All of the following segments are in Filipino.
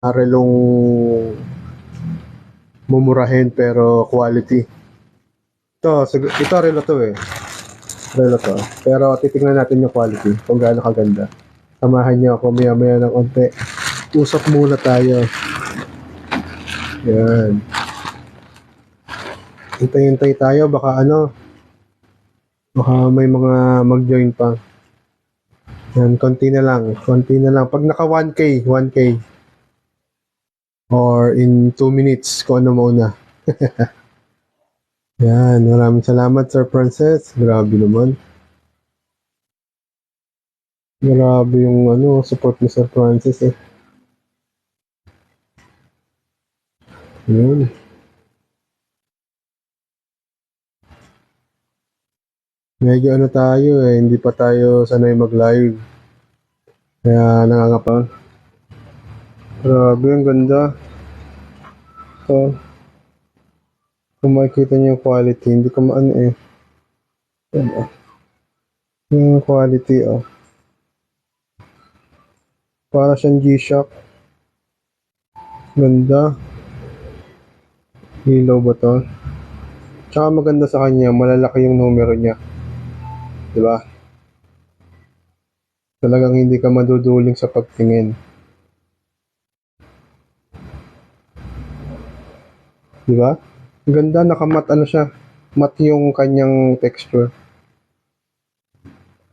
relong mumurahin pero quality. Ito relo to eh. Relo to. Pero titingnan natin yung quality kung gaano kaganda. Samahan niyo ako maya-maya ng konti. Usap muna tayo. Yan. Hintay-hintay tayo. Baka may mga mag-join pa. Yan, konti na lang. Konti na lang. Pag naka 1K. Or in 2 minutes, kung ano muna. Yan, maraming salamat Sir Francis. Grabe naman. Grabe yung support ni Sir Francis eh. Yun. Medyo tayo eh, hindi pa tayo sanay mag-live. Kaya nangangapa. Grabe, ang ganda. So, kung makikita niyo yung quality, hindi ko maano eh. Yan oh. Yung quality oh. Para siyang G-Shock. Ganda. Ilaw ba to? Tsaka maganda sa kanya, malalaki yung numero niya. Diba? Talagang hindi ka maduduling sa pagtingin. Diba? Ang ganda, nakamat siya. Mat yung kanyang texture.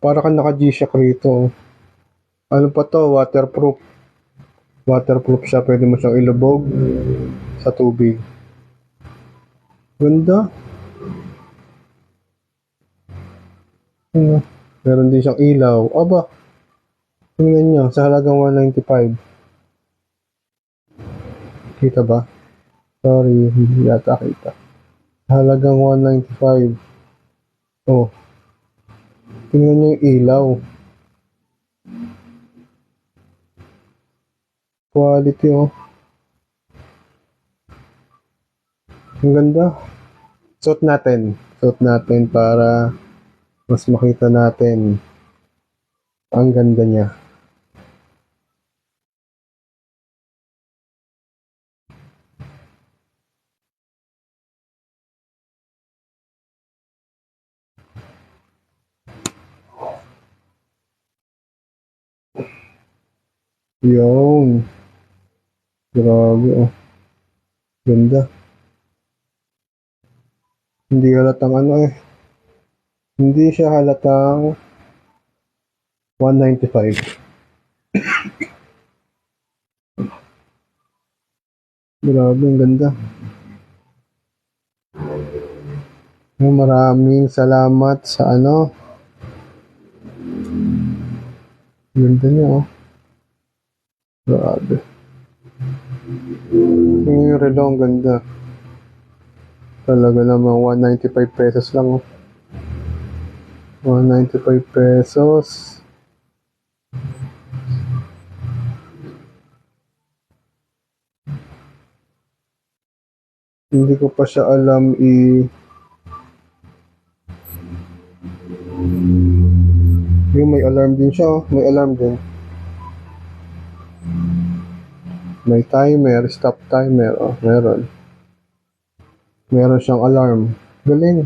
Para kang naka G-Shock rito. Ano pa to? Waterproof. Waterproof siya. Pwede mo siyang ilubog sa tubig. Ganda. Meron din siyang ilaw. Aba. Tingnan niyo. Sa halagang 195. Kita ba? Sorry. Hindi yata kita. Halagang 195. Oh. Tingnan niyo yung ilaw. Quality oh. Ang ganda. Suot natin para mas makita natin ang ganda niya. Yun. Grabe oh. Ganda. Hindi halatang Hindi siya halatang 195. Grabe, ang ganda. Maraming salamat sa Ganda niya oh. Grabe. Yung relo, ang ganda. Talaga naman 195 pesos lang oh. 195 pesos. Hindi ko pa siya alam yung may alarm din siya oh. May alarm din. May timer, stop timer oh. Meron siyang alarm. Galing.